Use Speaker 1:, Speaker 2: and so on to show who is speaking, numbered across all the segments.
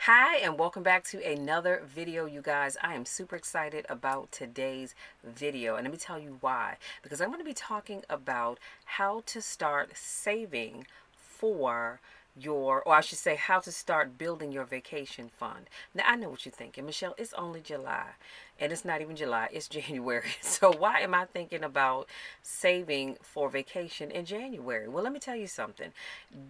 Speaker 1: Hi, and welcome back to another video, you guys. I am super excited about today's video, and let me tell you why. Because I'm going to be talking about how to start saving for or I should say, how to start building your vacation fund. Now, I know what you're thinking, Michelle, it's only July, and it's not even July, it's January. So, why am I thinking about saving for vacation in January? Well, let me tell you something.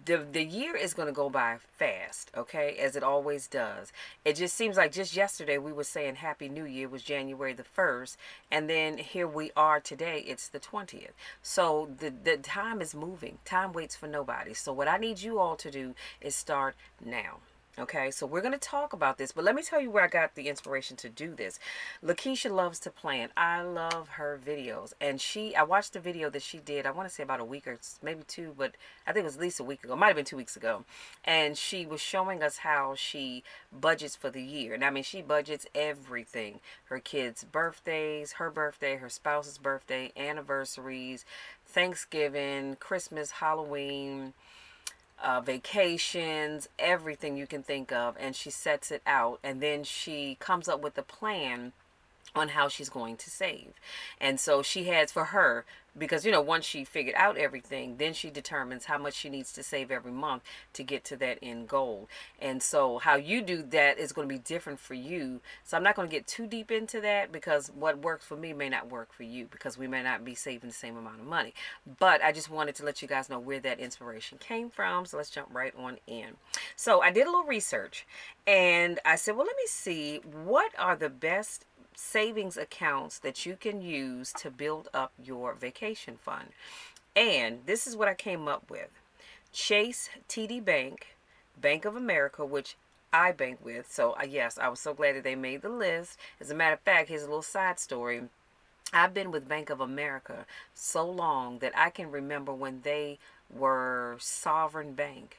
Speaker 1: The year is going to go by fast, okay, as it always does. It just seems like just yesterday we were saying Happy New Year was January the 1st, and then here we are today, it's the 20th. So the time is moving. Time waits for nobody. So what I need you all to do is start now. Okay, so we're going to talk about this, but let me tell you where I got the inspiration to do this. Lakeisha loves to plan. I love her videos, and I watched the video that she did, I want to say about a week or maybe two, but I think it was at least a week ago. It might have been 2 weeks ago. And she was showing us how she budgets for the year. And I mean, she budgets everything: her kids' birthdays, her birthday, her spouse's birthday, anniversaries, Thanksgiving, Christmas, Halloween, vacations, everything you can think of, and she sets it out, and then she comes up with a plan on how she's going to save. And so she has for her, because once she figured out everything, then she determines how much she needs to save every month to get to that end goal. And so how you do that is going to be different for you. So I'm not going to get too deep into that, because what works for me may not work for you, because we may not be saving the same amount of money. But I just wanted to let you guys know where that inspiration came from. So let's jump right on in. So I did a little research, and I said, well, let me see what are the best savings accounts that you can use to build up your vacation fund. And this is what I came up with: Chase, TD Bank, Bank of America, which I bank with. So, yes, I was so glad that they made the list. As a matter of fact, here's a little side story. I've been with Bank of America so long that I can remember when they were Sovereign Bank.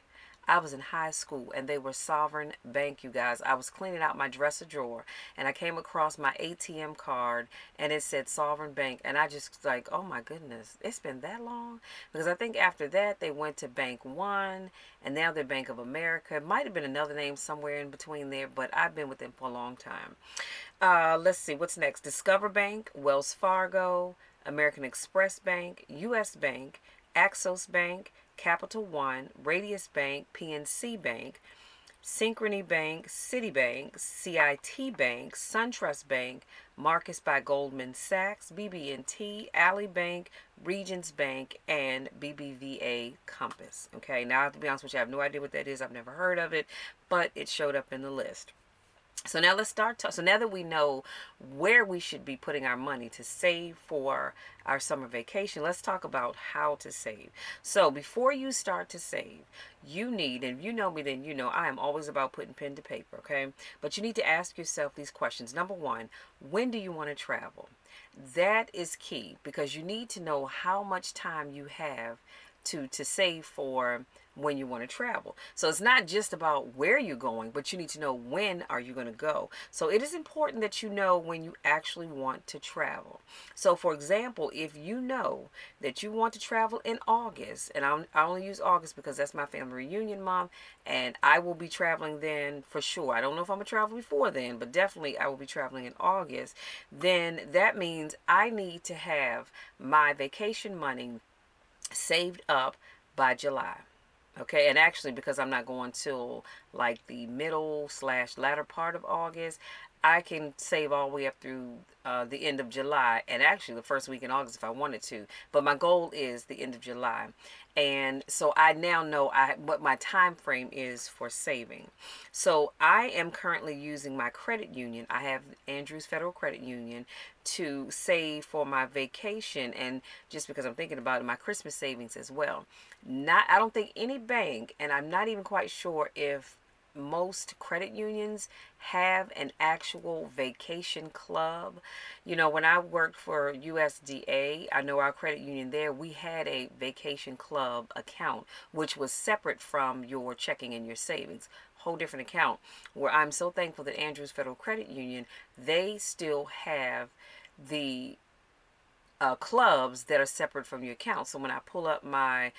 Speaker 1: I was in high school and they were Sovereign Bank, you guys. I was cleaning out my dresser drawer and I came across my ATM card and it said Sovereign Bank, and I just like, oh my goodness, it's been that long? Because I think after that they went to Bank One, and now they're Bank of America. It might have been another name somewhere in between there, but I've been with them for a long time. Let's see, what's next? Discover Bank, Wells Fargo, American Express Bank, U.S. Bank, Axos Bank, Capital One, Radius Bank, PNC Bank, Synchrony Bank, Citibank, CIT Bank, SunTrust Bank, Marcus by Goldman Sachs, BB&T, Alley Bank, Regions Bank, and BBVA Compass. Okay, now to be honest with you, I have no idea what that is. I've never heard of it, but it showed up in the list. So now let's start. So now that we know where we should be putting our money to save for our summer vacation, let's talk about how to save. So before you start to save, you need, and if you know me, then you know I am always about putting pen to paper, okay? But you need to ask yourself these questions. Number one, when do you want to travel? That is key, because you need to know how much time you have to save for when you want to travel. So it's not just about where you're going, but you need to know when are you going to go. So it is important that you know when you actually want to travel. So for example, if you know that you want to travel in August, and I only use August because that's my family reunion month, and I will be traveling then for sure. I don't know if I'm going to travel before then, but definitely I will be traveling in August. Then that means I need to have my vacation money saved up by July. Okay, and actually, because I'm not going till like the middle slash latter part of August, I can save all the way up through the end of July, and actually the first week in August if I wanted to. But my goal is the end of July, and so I now know what my time frame is for saving. So I am currently using my credit union. I have Andrews Federal Credit Union to save for my vacation, and just because I'm thinking about it, my Christmas savings as well. I don't think any bank, and I'm not even quite sure if most credit unions have an actual vacation club. When I worked for USDA, I know our credit union there, we had a vacation club account, which was separate from your checking and your savings. Whole different account, where I'm so thankful that Andrews Federal Credit Union, they still have the clubs that are separate from your account. So when I pull up my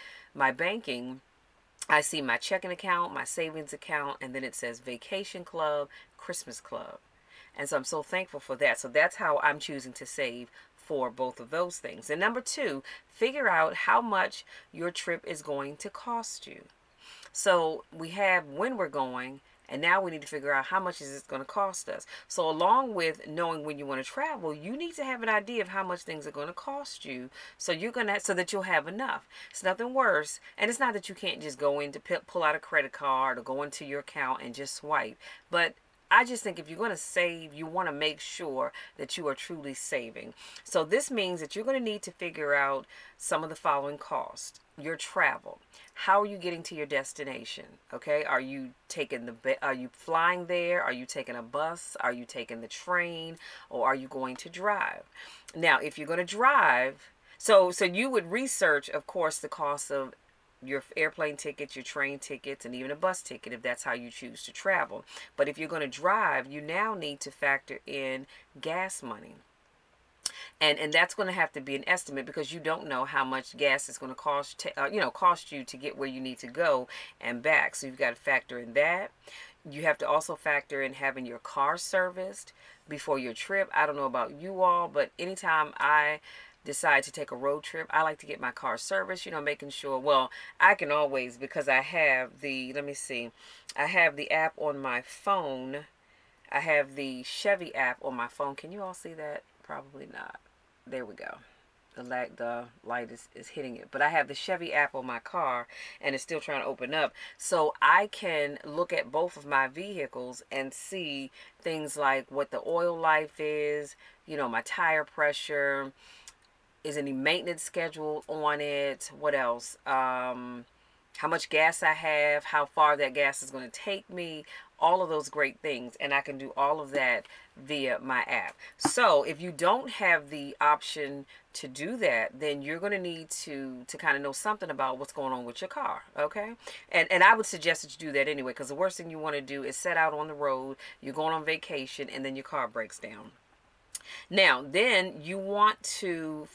Speaker 1: banking, I see my checking account, my savings account, and then it says vacation club, Christmas club. And so I'm so thankful for that. So that's how I'm choosing to save for both of those things. And number two, figure out how much your trip is going to cost you. So we have when we're going, and now we need to figure out how much is it going to cost us. So along with knowing when you want to travel, you need to have an idea of how much things are going to cost you. So you're gonna so that you'll have enough. It's nothing worse, and it's not that you can't just go in to pull out a credit card or go into your account and just swipe, but I just think if you're going to save, you want to make sure that you are truly saving. So this means that you're going to need to figure out some of the following costs. Your travel. How are you getting to your destination? Okay? Are you are you flying there? Are you taking a bus? Are you taking the train? Or are you going to drive? Now, if you're going to drive, so you would research, of course, the cost of your airplane tickets, your train tickets, and even a bus ticket if that's how you choose to travel. But if you're going to drive, you now need to factor in gas money. And that's going to have to be an estimate because you don't know how much gas is going to cost you to get where you need to go and back. So you've got to factor in that. You have to also factor in having your car serviced before your trip. I don't know about you all, but anytime I decide to take a road trip, I like to get my car serviced, making sure, well, I can always, because I have let me see, I have the app on my phone. I have the Chevy app on my phone. Can you all see that? Probably not. There we go. The light is hitting it. But I have the Chevy app on my car and it's still trying to open up. So I can look at both of my vehicles and see things like what the oil life is, my tire pressure, is any maintenance scheduled on it, what else? How much gas I have, how far that gas is going to take me, all of those great things. And I can do all of that via my app. So if you don't have the option to do that, then you're going to need to kind of know something about what's going on with your car, okay? And I would suggest that you do that anyway, because the worst thing you want to do is set out on the road, you're going on vacation, and then your car breaks down. Now, then you have to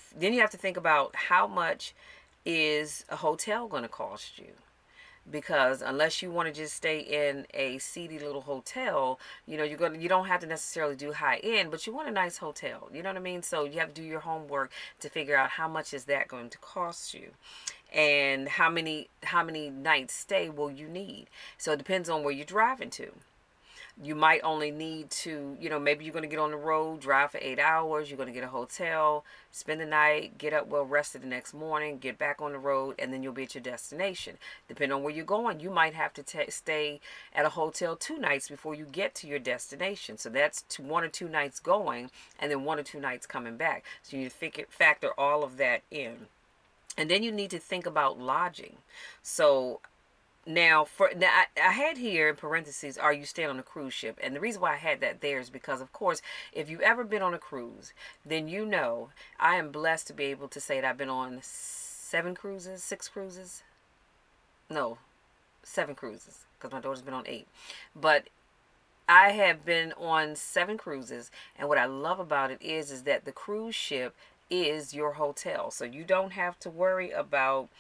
Speaker 1: think about how much is a hotel going to cost you, because unless you want to just stay in a seedy little hotel, you don't have to necessarily do high end, but you want a nice hotel. You know what I mean? So you have to do your homework to figure out how much is that going to cost you, and how many nights stay will you need. So it depends on where you're driving to. You might only need to, maybe you're going to get on the road, drive for 8 hours, you're going to get a hotel, spend the night, get up well rested the next morning, get back on the road, and then you'll be at your destination. Depending on where you're going, you might have to stay at a hotel 2 nights before you get to your destination. So that's 1 or 2 nights going, and then 1 or 2 nights coming back. So you need to factor all of that in. And then you need to think about lodging. So now, I had here in parentheses, are you staying on a cruise ship? And the reason why I had that there is because, of course, if you've ever been on a cruise, then I am blessed to be able to say that I've been on 6 cruises. No, 7 cruises, because my daughter's been on 8. But I have been on 7 cruises, and what I love about it is that the cruise ship is your hotel. So you don't have to worry about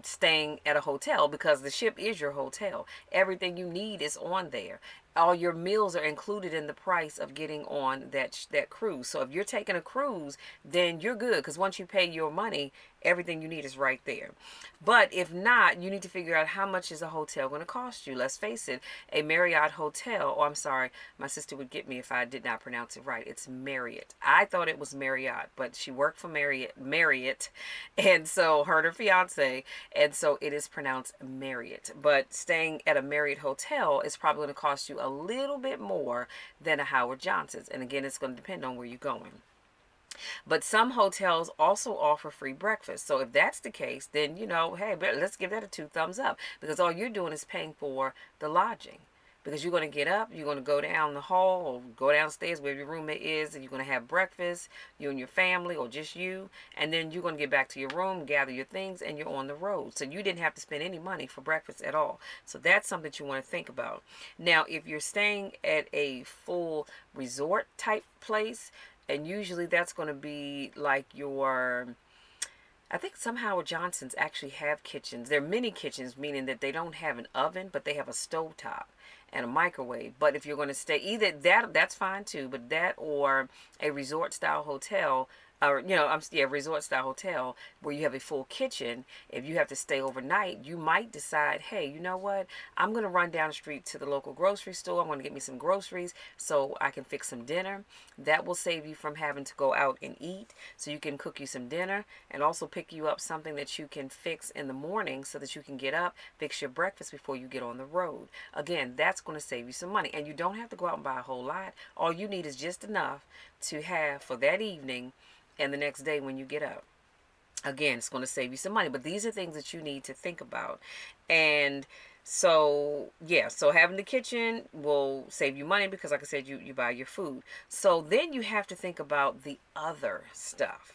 Speaker 1: staying at a hotel, because the ship is your hotel. Everything you need is on there. All your meals are included in the price of getting on that cruise. So if you're taking a cruise, then you're good, because once you pay your money, everything you need is right there. But if not, you need to figure out how much is a hotel going to cost you. Let's face it, a Marriott hotel, I'm sorry, my sister would get me if I did not pronounce it right. It's Marriott. I thought it was Marriott, but she worked for Marriott, and so her and her fiance, and so it is pronounced Marriott. But staying at a Marriott hotel is probably going to cost you a little bit more than a Howard Johnson's. And again, it's going to depend on where you're going. But some hotels also offer free breakfast. So if that's the case, then, hey, let's give that a 2 thumbs up, because all you're doing is paying for the lodging. Because you're going to get up, you're going to go down the hall or go downstairs where your roommate is, and you're going to have breakfast, you and your family, or just you. And then you're going to get back to your room, gather your things, and you're on the road. So you didn't have to spend any money for breakfast at all. So that's something that you want to think about. Now, if you're staying at a full resort type place, and usually that's going to be like your, I think some Howard Johnsons actually have kitchens. They're mini kitchens, meaning that they don't have an oven, but they have a stovetop and a microwave. But if you're going to stay, either that, that's fine too, but that or a resort style hotel, or resort style hotel where you have a full kitchen. If you have to stay overnight, you might decide, hey, you know what, I'm going to run down the street to the local grocery store. I'm going to get me some groceries so I can fix some dinner. That will save you from having to go out and eat, so you can cook you some dinner and also pick you up something that you can fix in the morning so that you can get up, fix your breakfast before you get on the road. Again, that's going to save you some money, and you don't have to go out and buy a whole lot. All you need is just enough to have for that evening and the next day when you get up. Again, it's going to save you some money, but these are things that you need to think about. And so, yeah, so having the kitchen will save you money because, like I said, you buy your food. So then you have to think about the other stuff.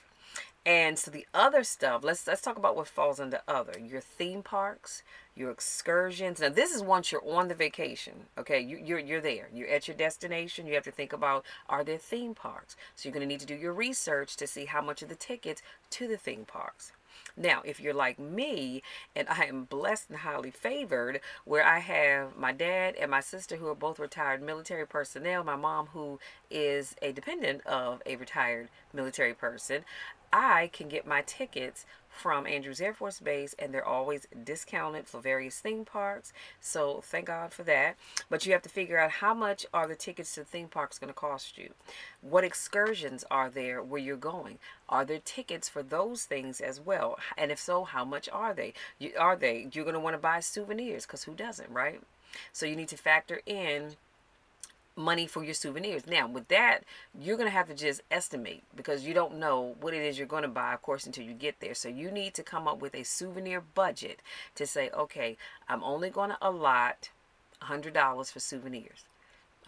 Speaker 1: And so the other stuff, let's talk about what falls under other. Your theme parks, your excursions. Now this is once you're on the vacation. Okay, you're there. You're at your destination. You have to think about, are there theme parks? So you're going to need to do your research to see how much of the tickets to the theme parks. Now, if you're like me, and I am blessed and highly favored, where I have my dad and my sister who are both retired military personnel, my mom who is a dependent of a retired military person, I can get my tickets from Andrews Air Force Base, and they're always discounted for various theme parks. So thank God for that. But you have to figure out, how much are the tickets to the theme parks going to cost you? What excursions are there where you're going? Are there tickets for those things as well? And if so, how much are they? You're going to want to buy souvenirs, because who doesn't, right? So you need to factor in money for your souvenirs. Now, with that, you're going to have to just estimate, because you don't know what it is you're going to buy, of course, until you get there. So you need to come up with a souvenir budget to say, okay, I'm only going to allot $100 for souvenirs.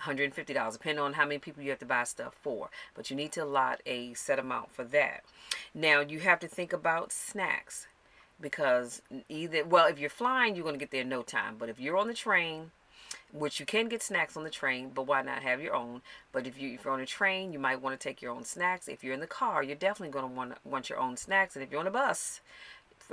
Speaker 1: $150, depending on how many people you have to buy stuff for. But you need to allot a set amount for that. Now, you have to think about snacks, because if you're flying, you're going to get there in no time. But if you're on the train, which you can get snacks on the train, but why not have your own? But if you're on a train, you might want to take your own snacks. If you're in the car, you're definitely going to want your own snacks. And if you're on a bus,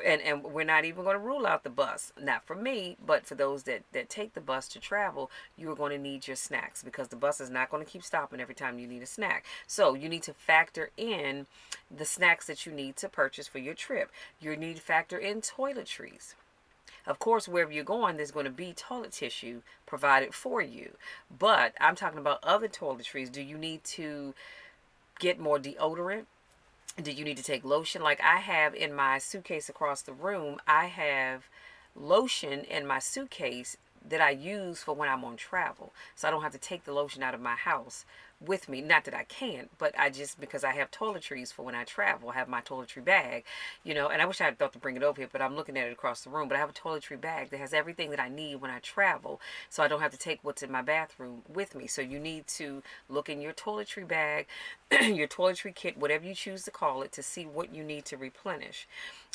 Speaker 1: and we're not even going to rule out the bus, not for me, but for those that take the bus to travel, you are going to need your snacks, because the bus is not going to keep stopping every time you need a snack. So you need to factor in the snacks that you need to purchase for your trip. You need to factor in toiletries. Of course, wherever you're going, there's going to be toilet tissue provided for you. But I'm talking about other toiletries. Do you need to get more deodorant? Do you need to take lotion? Like I have in my suitcase across the room, I have lotion in my suitcase that I use for when I'm on travel. So I don't have to take the lotion out of my house with me. Not that I can't, but I just, because I have toiletries for when I travel. I have my toiletry bag, and I wish I had thought to bring it over here, but I'm looking at it across the room. But I have a toiletry bag that has everything that I need when I travel, so I don't have to take what's in my bathroom with me. So you need to look in your toiletry bag, your toiletry kit, whatever you choose to call it, to see what you need to replenish.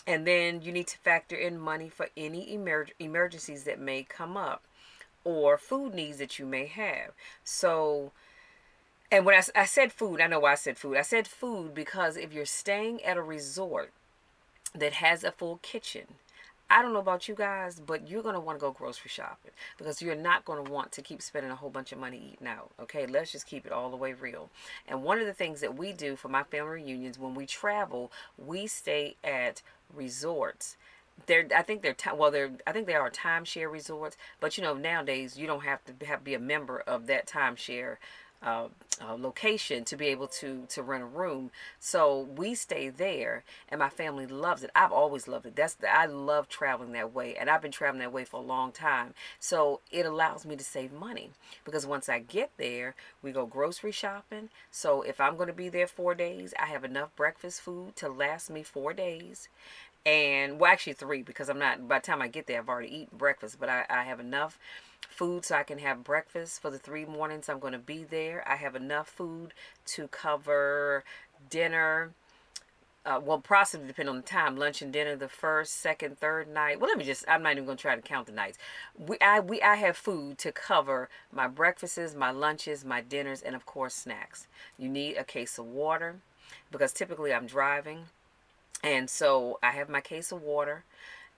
Speaker 1: And then you need to factor in money for any emergencies that may come up, or food needs that you may have. So, and when I said food, I know why I said food. I said food because if you're staying at a resort that has a full kitchen, I don't know about you guys, but you're going to want to go grocery shopping, because you're not going to want to keep spending a whole bunch of money eating out. Okay, let's just keep it all the way real. And one of the things that we do for my family reunions, when we travel, we stay at resorts. I think they are timeshare resorts, but nowadays you don't have to be a member of that timeshare location to be able to rent a room. So we stay there, and my family loves it. I've always loved it. I love traveling that way, and I've been traveling that way for a long time. So it allows me to save money, because once I get there, we go grocery shopping. So if I'm going to be there 4 days, I have enough breakfast food to last me 4 days. And well, actually 3, because by the time I get there, I've already eaten breakfast, but I have enough food so I can have breakfast for the 3 mornings I'm going to be there. I have enough food to cover dinner. Possibly depending on the time, lunch and dinner the first, second, third night. Well, I'm not even going to try to count the nights. I have food to cover my breakfasts, my lunches, my dinners, and of course snacks. You need a case of water, because typically I'm driving. And so I have my case of water.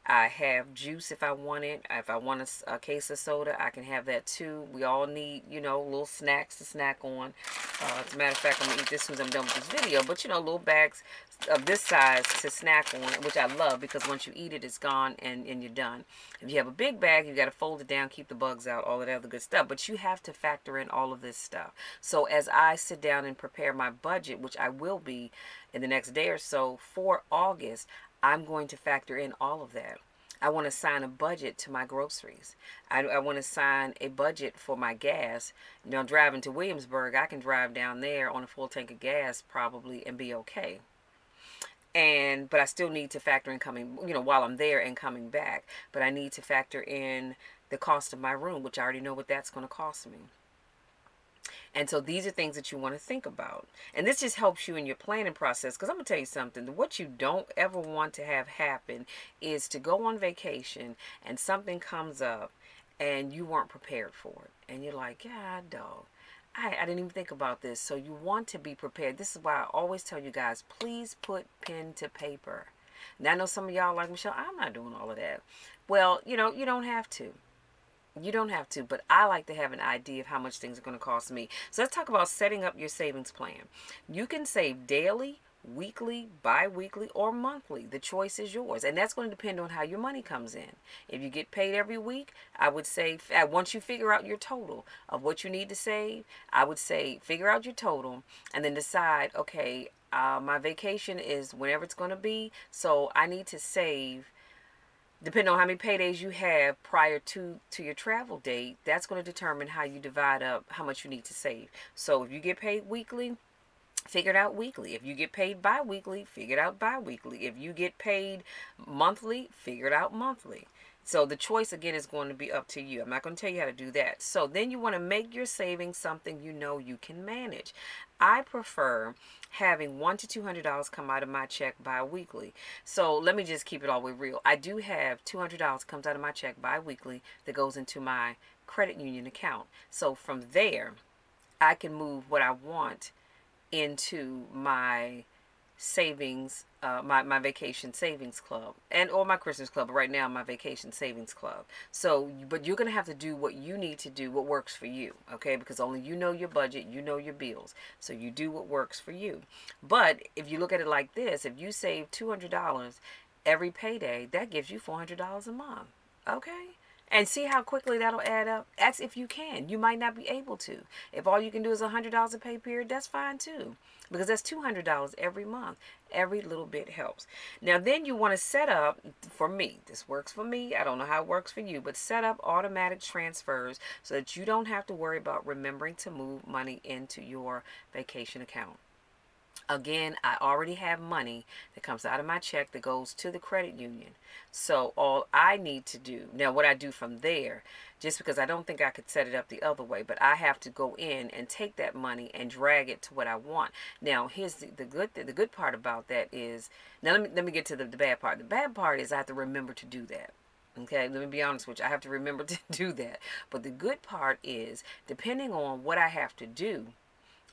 Speaker 1: I have juice if I want it. If I want a case of soda, I can have that too. We all need, little snacks to snack on. As a matter of fact, I'm going to eat this as soon as I'm done with this video. But, little bags of this size to snack on, which I love because once you eat it, it's gone and you're done. If you have a big bag, you got to fold it down, keep the bugs out, all of that other good stuff. But you have to factor in all of this stuff. So as I sit down and prepare my budget, which I will be in the next day or so for August, I'm going to factor in all of that. I want to sign a budget to my groceries. I want to sign a budget for my gas. Driving to Williamsburg, I can drive down there on a full tank of gas probably and be okay. But I still need to factor in coming, while I'm there and coming back. But I need to factor in the cost of my room, which I already know what that's going to cost me. And so these are things that you want to think about. And this just helps you in your planning process. Because I'm going to tell you something. What you don't ever want to have happen is to go on vacation and something comes up and you weren't prepared for it. And you're like, God, dog. I didn't even think about this. So you want to be prepared. This is why I always tell you guys, please put pen to paper. Now, I know some of y'all like, Michelle, I'm not doing all of that. Well, you don't have to. You don't have to, but I like to have an idea of how much things are going to cost me. So let's talk about setting up your savings plan. You can save daily, weekly, bi-weekly, or monthly. The choice is yours. And that's going to depend on how your money comes in. If you get paid every week, I would say once you figure out your total of what you need to save, I would say figure out your total and then decide, okay, my vacation is whenever it's going to be. So I need to save, depending on how many paydays you have prior to your travel date, that's going to determine how you divide up how much you need to save. So if you get paid weekly, figure it out weekly. If you get paid bi-weekly, figure it out bi-weekly. If you get paid monthly, figure it out monthly. So the choice again is going to be up to you. I'm not going to tell you how to do that. So then you want to make your savings something you can manage. I prefer having $100 to $200 come out of my check bi-weekly. So let me just keep it all the way real. I do have $200 comes out of my check bi-weekly that goes into my credit union account. So from there, I can move what I want into my savings, my vacation savings club or my Christmas club. But right now, my vacation savings club. So, but you're going to have to do what you need to do, what works for you, okay? Because only you know your budget, you know your bills. So you do what works for you. But if you look at it like this, if you save $200 every payday, that gives you $400 a month, okay? And see how quickly that'll add up. That's if you can. You might not be able to. If all you can do is $100 a pay period, that's fine too. Because that's $200 every month. Every little bit helps. Now then you want to set up, for me, this works for me. I don't know how it works for you, but set up automatic transfers so that you don't have to worry about remembering to move money into your vacation account. Again, I already have money that comes out of my check that goes to the credit union. So all I need to do, now what I do from there, just because I don't think I could set it up the other way, but I have to go in and take that money and drag it to what I want. Now, here's the good part about that is, now let me get to the bad part. The bad part is I have to remember to do that. Okay, let me be honest with you. I have to remember to do that. But the good part is, depending on what I have to do,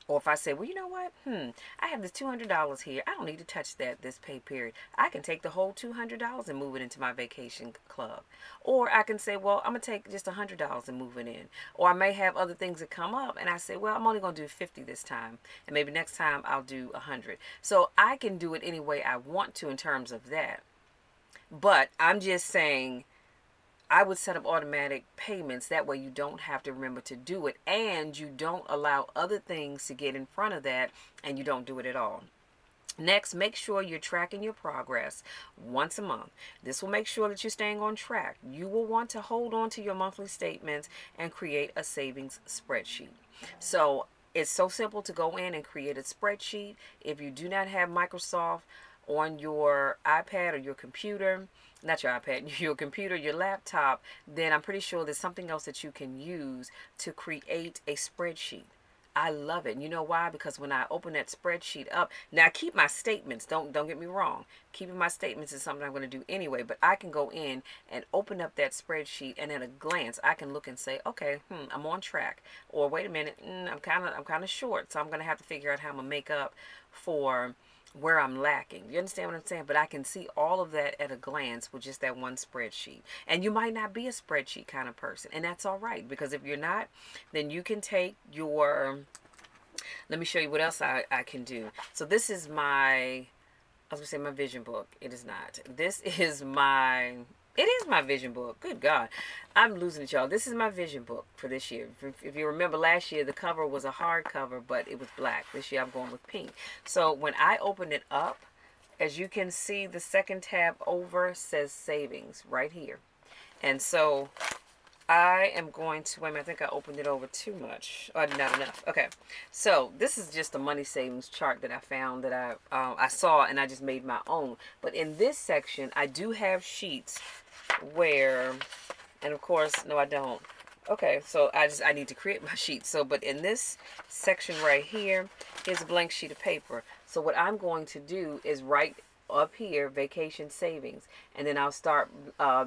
Speaker 1: or if I say, well, you know what? I have this $200 here. I don't need to touch that this pay period. I can take the whole $200 and move it into my vacation club. Or I can say, well, I'm going to take just $100 and move it in. Or I may have other things that come up and I say, well, I'm only going to do 50 this time. And maybe next time I'll do 100. So I can do it any way I want to in terms of that. But I'm just saying, I would set up automatic payments. That way you don't have to remember to do it, and you don't allow other things to get in front of that, and you don't do it at all. Next, make sure you're tracking your progress once a month. This will make sure that you're staying on track. You will want to hold on to your monthly statements and create a savings spreadsheet. So it's so simple to go in and create a spreadsheet. If you do not have Microsoft on your iPad or your computer, not your iPad, your computer, your laptop, then I'm pretty sure there's something else that you can use to create a spreadsheet. I love it. And you know why? Because when I open that spreadsheet up, now I keep my statements. Don't get me wrong. Keeping my statements is something I'm going to do anyway. But I can go in and open up that spreadsheet, and at a glance, I can look and say, okay, I'm on track. Or wait a minute, I'm kind of short, so I'm going to have to figure out how I'm going to make up for where I'm lacking. You understand what I'm saying? But I can see all of that at a glance with just that one spreadsheet. And you might not be a spreadsheet kind of person, and that's all right, because if you're not, then you can take your, let me show you what else I can do. So this is my, I was gonna say my vision book. It is not. This is my. It is my vision book. Good God, I'm losing it, y'all. This is my vision book for this year. If you remember last year, the cover was a hard cover, but it was black. This year, I'm going with pink. So when I open it up, as you can see, the second tab over says savings right here, and so I am going to, wait a minute, I think I opened it over too much. Or not enough. Okay. So this is just a money savings chart that I found that I saw, and I just made my own. But in this section, I do have sheets where, and of course, no, I don't. Okay, so I need to create my sheet. So, but in this section right here is a blank sheet of paper. So what I'm going to do is write up here vacation savings, and then I'll start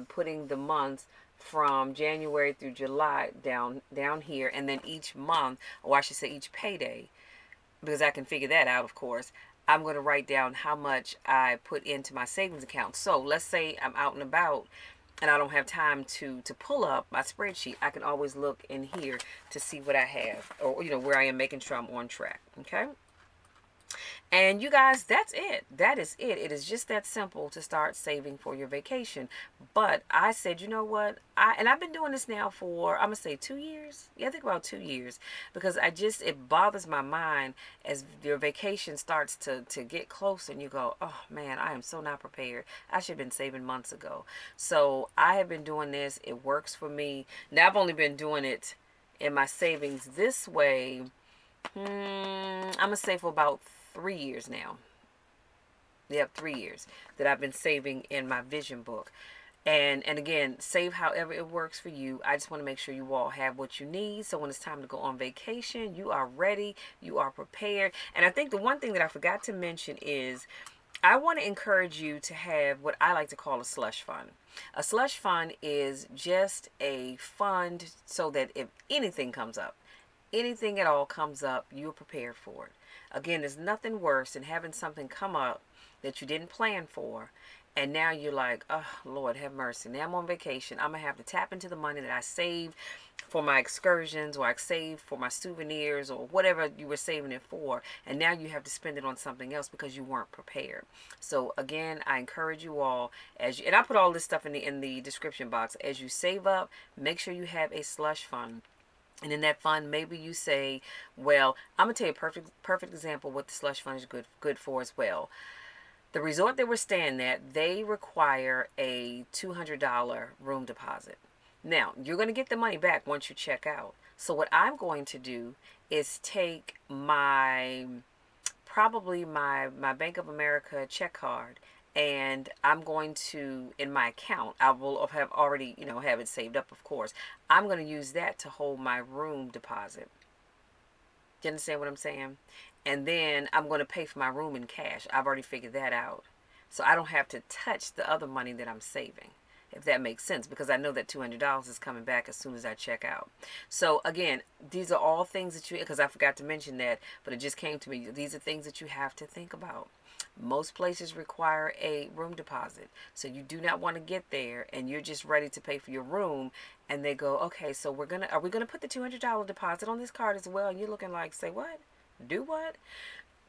Speaker 1: putting the months from January through July down here, and then each month, or I should say each payday, because I can figure that out, of course. I'm going to write down how much I put into my savings account. So let's say I'm out and about and I don't have time to pull up my spreadsheet. I can always look in here to see what I have, or where I am, making sure I'm on track. Okay. And you guys, that's it. That is it. It is just that simple to start saving for your vacation. But I said, you know what? I've been doing this now for, I'm gonna say 2 years. Yeah, I think about 2 years, because it bothers my mind as your vacation starts to get close, and you go, oh man, I am so not prepared. I should have been saving months ago. So I have been doing this. It works for me. Now I've only been doing it in my savings this way. I'm gonna say for about 3 years now. Yep, 3 years that I've been saving in my vision book. And again, save however it works for you. I just want to make sure you all have what you need, so when it's time to go on vacation, you are ready, you are prepared. And I think the one thing that I forgot to mention is I want to encourage you to have what I like to call a slush fund. A slush fund is just a fund so that if anything comes up, anything at all comes up, you're prepared for it. Again, there's nothing worse than having something come up that you didn't plan for, and now you're like, oh Lord, have mercy. Now I'm on vacation. I'm gonna have to tap into the money that I saved for my excursions, or I saved for my souvenirs, or whatever you were saving it for, and now you have to spend it on something else because you weren't prepared. So again, I encourage you all, and I put all this stuff in the description box. As you save up, make sure you have a slush fund. And in that fund, maybe you say, well, I'm gonna tell you a perfect example what the slush fund is good for as well. The resort that we're staying at, they require a $200 room deposit. Now, you're going to get the money back once you check out. So what I'm going to do is take probably my Bank of America check card, and I'm going to, in my account, I will have already, have it saved up, of course. I'm going to use that to hold my room deposit. Do you understand what I'm saying? And then I'm going to pay for my room in cash. I've already figured that out. So I don't have to touch the other money that I'm saving, if that makes sense, because I know that $200 is coming back as soon as I check out. So again, these are all things that because I forgot to mention that, but it just came to me. These are things that you have to think about. Most places require a room deposit. So you do not want to get there and you're just ready to pay for your room, and they go, okay, so are we gonna put the $200 deposit on this card as well? And you're looking like, say what? Do what?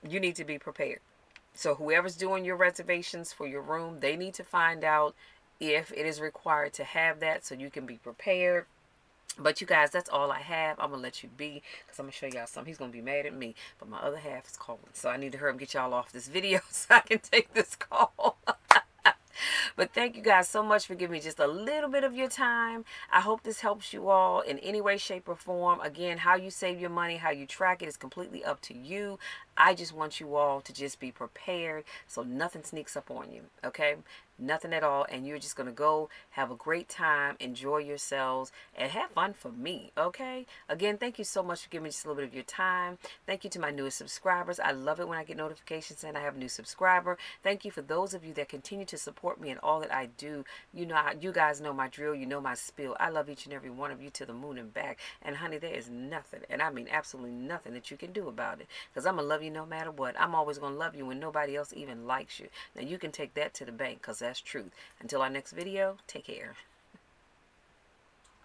Speaker 1: You need to be prepared. So whoever's doing your reservations for your room, they need to find out if it is required to have that, so you can be prepared. But you guys, that's all I have. I'm going to let you be, because I'm going to show y'all something. He's going to be mad at me, but my other half is calling. So I need to hurry and get y'all off this video so I can take this call. But thank you guys so much for giving me just a little bit of your time. I hope this helps you all in any way, shape, or form. Again, how you save your money, how you track it is completely up to you. I just want you all to just be prepared so nothing sneaks up on you, okay? nothing at all, and you're just going to go have a great time, enjoy yourselves, and have fun for me, okay? Again, thank you so much for giving me just a little bit of your time. Thank you to my newest subscribers. I love it when I get notifications saying I have a new subscriber. Thank you for those of you that continue to support me in all that I do. You know, you guys know my drill. You know my spiel. I love each and every one of you to the moon and back. And honey, there is nothing, and I mean absolutely nothing that you can do about it. Because I'm going to love you no matter what. I'm always going to love you when nobody else even likes you. Now, you can take that to the bank because that's truth. Until our next video, take care.